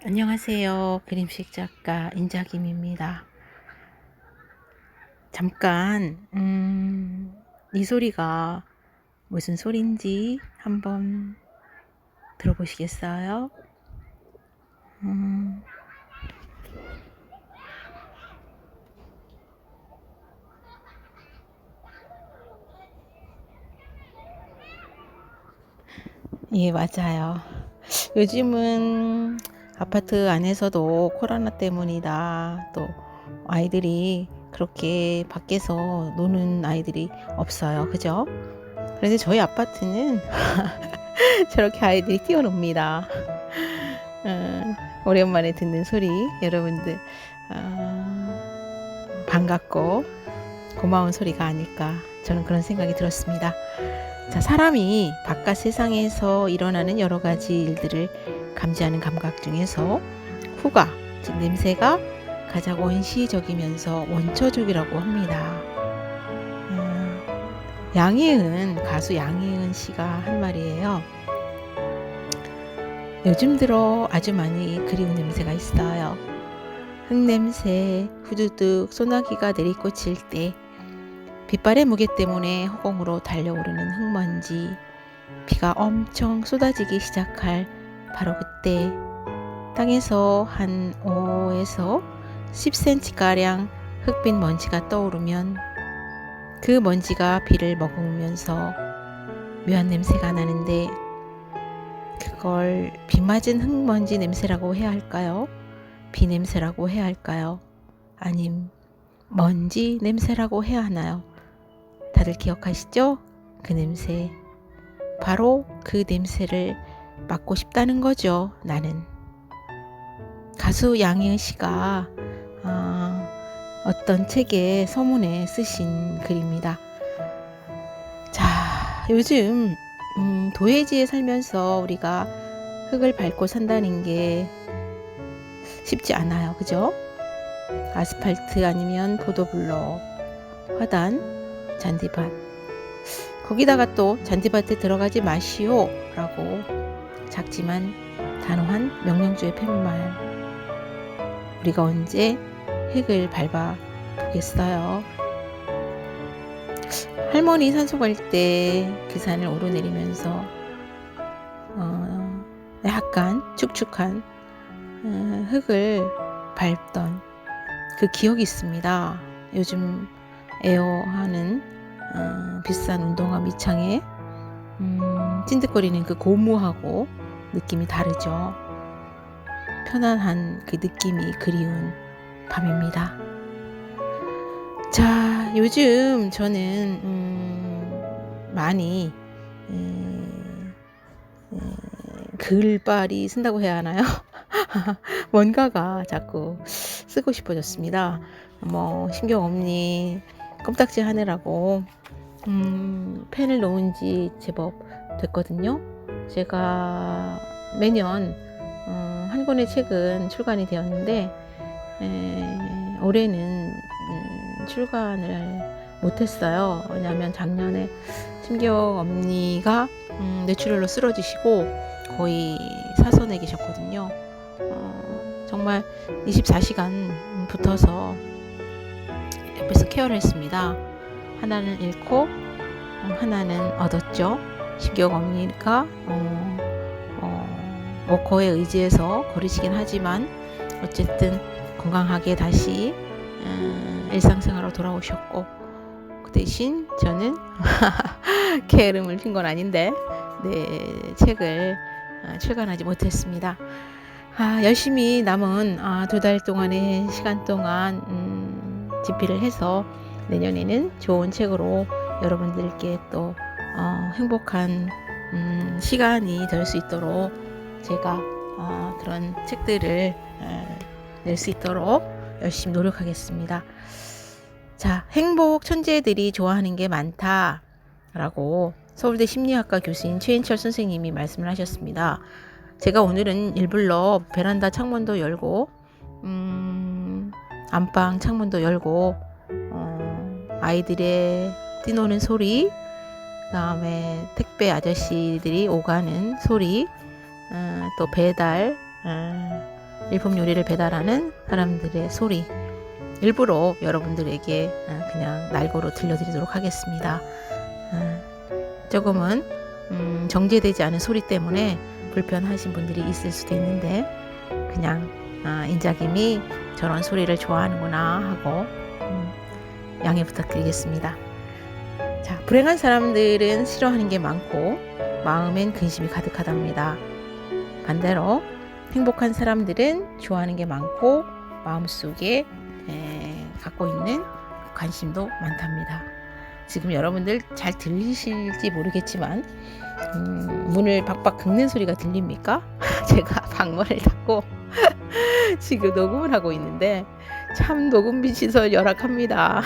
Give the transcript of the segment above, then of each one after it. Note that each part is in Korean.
안녕하세요. 그림식 작가 인자김입니다. 잠깐, 이 소리가 무슨 소리인지 한번 들어보시겠어요? 음, 예, 맞아요. 요즘은 아파트 안에서도 코로나 때문이다. 또 아이들이 그렇게 밖에서 노는 아이들이 없어요. 그죠? 그런데 저희 아파트는 저렇게 아이들이 뛰어놉니다. 오랜만에 듣는 소리 여러분들 반갑고 고마운 소리가 아닐까 저는 그런 생각이 들었습니다. 자, 사람이 바깥 세상에서 일어나는 여러 가지 일들을 감지하는 감각 중에서 후각, 즉 냄새가 가장 원시적이면서 원초적이라고 합니다. 가수 양희은 씨가 한 말이에요. 요즘 들어 아주 많이 그리운 냄새가 있어요. 흙냄새, 후두둑, 소나기가 내리꽂힐 때, 빗발의 무게 때문에 허공으로 달려오르는 흙먼지, 비가 엄청 쏟아지기 시작할 바로 그때, 땅에서 한 5에서 10cm가량 흙빛 먼지가 떠오르면 그 먼지가 비를 머금으면서 묘한 냄새가 나는데 그걸 비 맞은 흙먼지 냄새라고 해야 할까요? 비 냄새라고 해야 할까요? 아님 먼지 냄새라고 해야 하나요? 다들 기억하시죠? 그 냄새. 바로 그 냄새를 맡고 싶다는 거죠, 나는. 가수 양희은 씨가 어떤 책에 서문에 쓰신 글입니다. 자, 요즘 도해지에 살면서 우리가 흙을 밟고 산다는 게 쉽지 않아요. 그죠? 아스팔트 아니면 보도블록, 화단, 잔디밭. 거기다가 또 잔디밭에 들어가지 마시오 라고 작지만 단호한 명령조의 팻말. 우리가 언제 흙을 밟아 보겠어요? 할머니 산소 갈 때 그 산을 오르내리면서 약간 축축한 흙을 밟던 그 기억이 있습니다. 요즘 에어하는 비싼 운동화 밑창에 찐득거리는 그 고무하고 느낌이 다르죠. 편안한 그 느낌이 그리운 밤입니다. 자, 요즘 저는 많이 글발이 쓴다고 해야 하나요? 뭔가가 자꾸 쓰고 싶어졌습니다. 뭐 신경 없니 껌딱지 하느라고 펜을 놓은 지 제법 됐거든요. 제가 매년 한 권의 책은 출간이 되었는데 올해는 출간을 못했어요. 왜냐하면 작년에 신경 엄니가 뇌출혈로 쓰러지시고 거의 사선에 계셨거든요. 정말 24시간 붙어서 옆에서 케어를 했습니다. 하나는 잃고 하나는 얻었죠. 신경 엄니가 워커에 의지해서 거리시긴 하지만 어쨌든 건강하게 다시 일상생활로 돌아오셨고 그 대신 저는 게으름을 핀 건 아닌데 책을 출간하지 못했습니다. 열심히 남은 2달 동안의 시간 동안 집필을 해서 내년에는 좋은 책으로 여러분들께 또 행복한 시간이 될 수 있도록 제가 그런 책들을 낼 수 있도록 열심히 노력하겠습니다. 자, 행복 천재들이 좋아하는 게 많다라고 서울대 심리학과 교수인 최인철 선생님이 말씀을 하셨습니다. 제가 오늘은 일부러 베란다 창문도 열고 안방 창문도 열고 아이들의 뛰노는 소리, 그 다음에 택배 아저씨들이 오가는 소리, 또 배달 일품 요리를 배달하는 사람들의 소리 일부러 여러분들에게 그냥 날고로 들려드리도록 하겠습니다. 조금은 정제되지 않은 소리 때문에 불편하신 분들이 있을 수도 있는데 그냥 인자김이 저런 소리를 좋아하는구나 하고 양해 부탁드리겠습니다. 자, 불행한 사람들은 싫어하는 게 많고 마음엔 근심이 가득하답니다. 반대로 행복한 사람들은 좋아하는 게 많고 마음속에 갖고 있는 관심도 많답니다. 지금 여러분들 잘 들리실지 모르겠지만 문을 박박 긁는 소리가 들립니까? 제가 방문을 닫고 지금 녹음을 하고 있는데 참 녹음비 시설 열악합니다.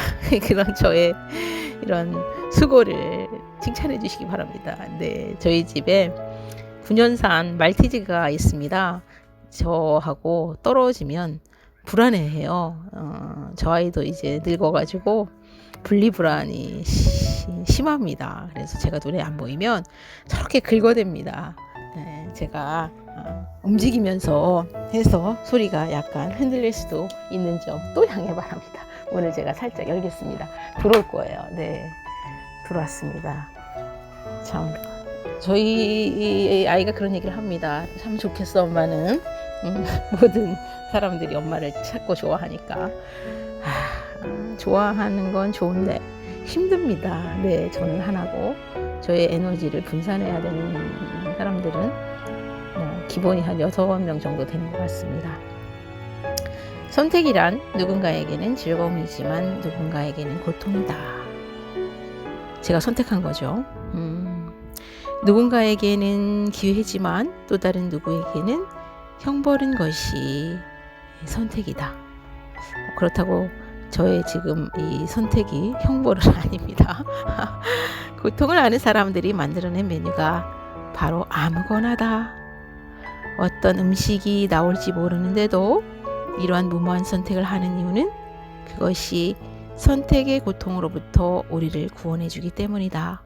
그런 저의 이런 수고를 칭찬해 주시기 바랍니다. 네, 저희 집에 9년산 말티즈가 있습니다. 저하고 떨어지면 불안해해요. 저 아이도 이제 늙어가지고 분리불안이 심합니다. 그래서 제가 눈에 안 보이면 저렇게 긁어댑니다. 네, 제가 움직이면서 해서 소리가 약간 흔들릴 수도 있는 점 또 양해 바랍니다. 오늘 제가 살짝 열겠습니다. 들어올 거예요. 네, 들어왔습니다. 참 저희 아이가 그런 얘기를 합니다. 참 좋겠어 엄마는. 모든 사람들이 엄마를 찾고 좋아하니까. 좋아하는 건 좋은데 힘듭니다. 네, 저는 하나고 저의 에너지를 분산해야 되는 사람들은 기본이 한 6명 정도 되는 것 같습니다. 선택이란 누군가에게는 즐거움이지만 누군가에게는 고통이다. 제가 선택한 거죠. 누군가에게는 기회지만 또 다른 누구에게는 형벌인 것이 선택이다. 그렇다고 저의 지금 이 선택이 형벌은 아닙니다. 고통을 아는 사람들이 만들어낸 메뉴가 바로 아무거나다. 어떤 음식이 나올지 모르는데도 이러한 무모한 선택을 하는 이유는 그것이 선택의 고통으로부터 우리를 구원해 주기 때문이다.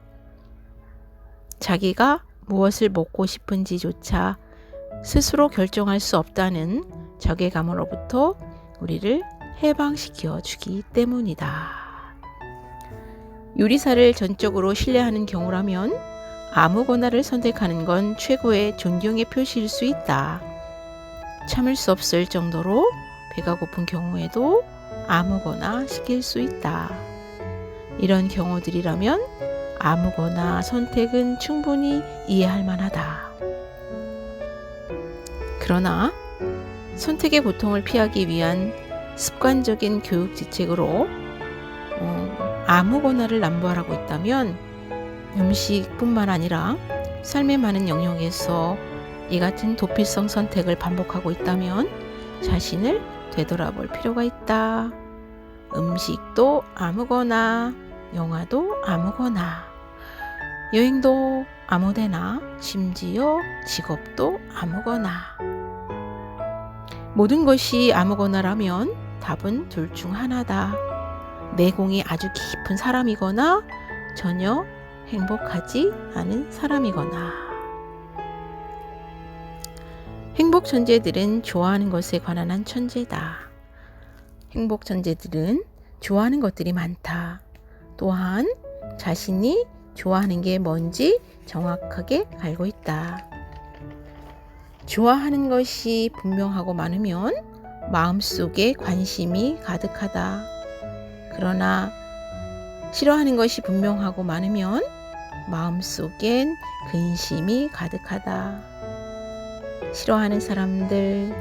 자기가 무엇을 먹고 싶은지조차 스스로 결정할 수 없다는 자괴감으로부터 우리를 해방시켜 주기 때문이다. 요리사를 전적으로 신뢰하는 경우라면 아무거나를 선택하는 건 최고의 존경의 표시일 수 있다. 참을 수 없을 정도로 배가 고픈 경우에도 아무거나 시킬 수 있다. 이런 경우들이라면 아무거나 선택은 충분히 이해할 만하다. 그러나 선택의 고통을 피하기 위한 습관적인 교육 지책으로 아무거나를 남발하고 있다면 음식뿐만 아니라 삶의 많은 영역에서 이 같은 도피성 선택을 반복하고 있다면 자신을 되돌아볼 필요가 있다. 음식도 아무거나, 영화도 아무거나, 여행도 아무데나, 심지어 직업도 아무거나. 모든 것이 아무거나라면 답은 둘 중 하나다. 내공이 아주 깊은 사람이거나 전혀 행복하지 않은 사람이거나. 행복 천재들은 좋아하는 것에 관한 한 천재다. 행복 천재들은 좋아하는 것들이 많다. 또한 자신이 좋아하는 게 뭔지 정확하게 알고 있다. 좋아하는 것이 분명하고 많으면 마음속에 관심이 가득하다. 그러나 싫어하는 것이 분명하고 많으면 마음속엔 근심이 가득하다. 싫어하는 사람들,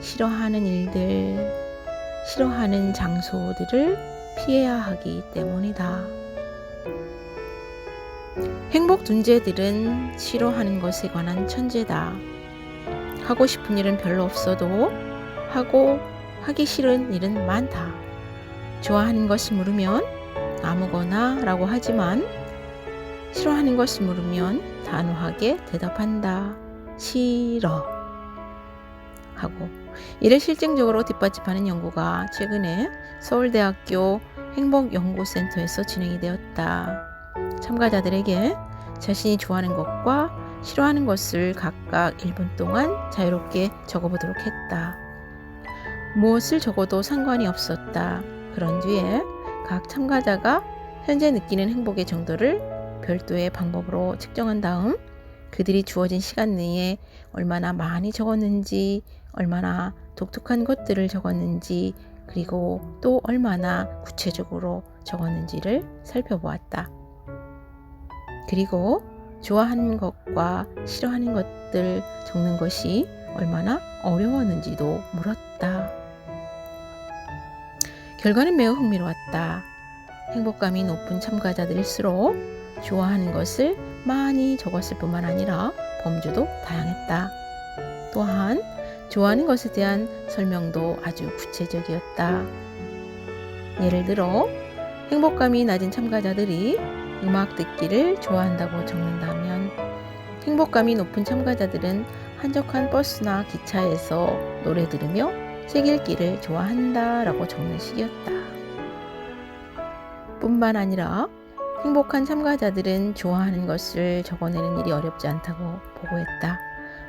싫어하는 일들, 싫어하는 장소들을 피해야 하기 때문이다. 행복 존재들은 싫어하는 것에 관한 천재다. 하고 싶은 일은 별로 없어도 하기 싫은 일은 많다. 좋아하는 것을 물으면 아무거나 라고 하지만 싫어하는 것을 물으면 단호하게 대답한다. 싫어 하고. 이를 실증적으로 뒷받침하는 연구가 최근에 서울대학교 행복연구센터에서 진행이 되었다. 참가자들에게 자신이 좋아하는 것과 싫어하는 것을 각각 1분 동안 자유롭게 적어보도록 했다. 무엇을 적어도 상관이 없었다. 그런 뒤에 각 참가자가 현재 느끼는 행복의 정도를 별도의 방법으로 측정한 다음 그들이 주어진 시간 내에 얼마나 많이 적었는지, 얼마나 독특한 것들을 적었는지, 그리고 또 얼마나 구체적으로 적었는지를 살펴보았다. 그리고 좋아하는 것과 싫어하는 것들 적는 것이 얼마나 어려웠는지도 물었다. 결과는 매우 흥미로웠다. 행복감이 높은 참가자들일수록 좋아하는 것을 많이 적었을 뿐만 아니라 범주도 다양했다. 또한 좋아하는 것에 대한 설명도 아주 구체적이었다. 예를 들어 행복감이 낮은 참가자들이 음악 듣기를 좋아한다고 적는다면 행복감이 높은 참가자들은 한적한 버스나 기차에서 노래 들으며 책 읽기를 좋아한다 라고 적는 식이었다. 뿐만 아니라 행복한 참가자들은 좋아하는 것을 적어내는 일이 어렵지 않다고 보고했다.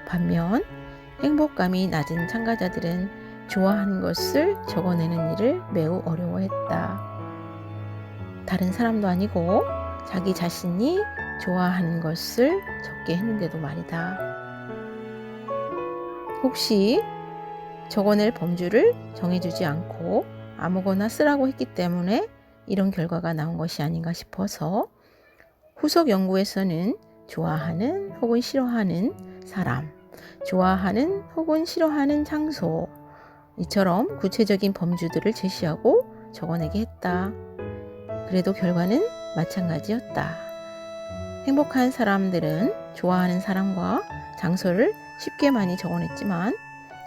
반면 행복감이 낮은 참가자들은 좋아하는 것을 적어내는 일을 매우 어려워했다. 다른 사람도 아니고 자기 자신이 좋아하는 것을 적게 했는데도 말이다. 혹시 적어낼 범주를 정해주지 않고 아무거나 쓰라고 했기 때문에 이런 결과가 나온 것이 아닌가 싶어서 후속 연구에서는 좋아하는 혹은 싫어하는 사람, 좋아하는 혹은 싫어하는 장소, 이처럼 구체적인 범주들을 제시하고 적어내게 했다. 그래도 결과는 마찬가지였다. 행복한 사람들은 좋아하는 사람과 장소를 쉽게 많이 적어냈지만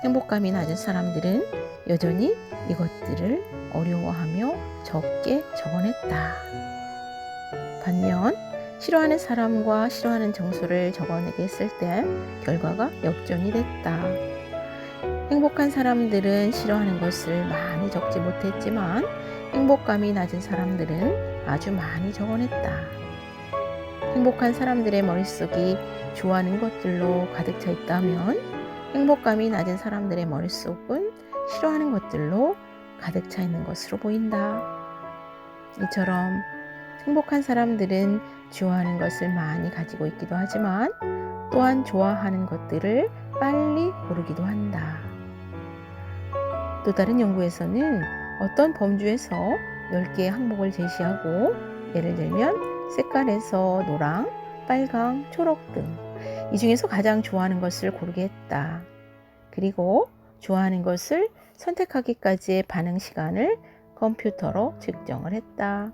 행복감이 낮은 사람들은 여전히 이것들을 어려워하며 적게 적어냈다. 반면 싫어하는 사람과 싫어하는 장소를 적어내게 했을 때 결과가 역전이 됐다. 행복한 사람들은 싫어하는 것을 많이 적지 못했지만 행복감이 낮은 사람들은 아주 많이 적어냈다. 행복한 사람들의 머릿속이 좋아하는 것들로 가득 차 있다면 행복감이 낮은 사람들의 머릿속은 싫어하는 것들로 가득 차 있는 것으로 보인다. 이처럼 행복한 사람들은 좋아하는 것을 많이 가지고 있기도 하지만 또한 좋아하는 것들을 빨리 고르기도 한다. 또 다른 연구에서는 어떤 범주에서 10개의 항목을 제시하고 예를 들면 색깔에서 노랑, 빨강, 초록 등 이 중에서 가장 좋아하는 것을 고르게 했다. 그리고 좋아하는 것을 선택하기까지의 반응 시간을 컴퓨터로 측정을 했다.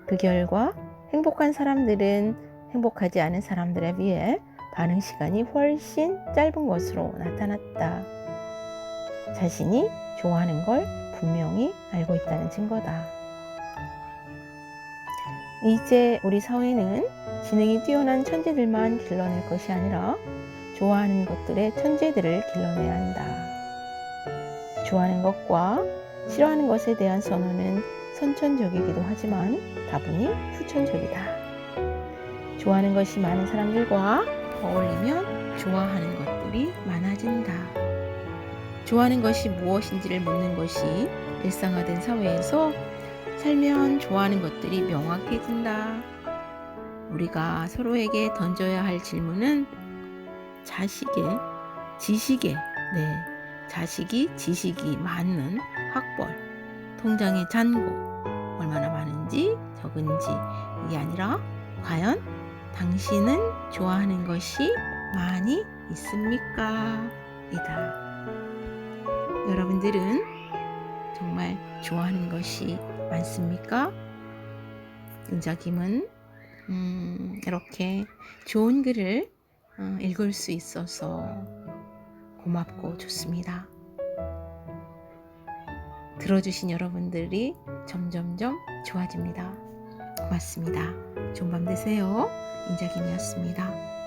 그 결과 행복한 사람들은 행복하지 않은 사람들에 비해 반응 시간이 훨씬 짧은 것으로 나타났다. 자신이 좋아하는 걸 분명히 알고 있다는 증거다. 이제 우리 사회는 지능이 뛰어난 천재들만 길러낼 것이 아니라 좋아하는 것들의 천재들을 길러내야 한다. 좋아하는 것과 싫어하는 것에 대한 선호는 선천적이기도 하지만 다분히 후천적이다. 좋아하는 것이 많은 사람들과 어울리면 좋아하는 것들이 많아진다. 좋아하는 것이 무엇인지를 묻는 것이 일상화된 사회에서 살면 좋아하는 것들이 명확해진다. 우리가 서로에게 던져야 할 질문은 자식이 지식이 많은 학벌, 통장의 잔고, 얼마나 많은지 적은지 이게 아니라 과연 당신은 좋아하는 것이 많이 있습니까? 이다. 여러분들은 정말 좋아하는 것이 많습니까? 은자김은 이렇게 좋은 글을 읽을 수 있어서 고맙고 좋습니다. 들어주신 여러분들이 점점점 좋아집니다. 고맙습니다. 좋은 밤 되세요. 인자김이었습니다.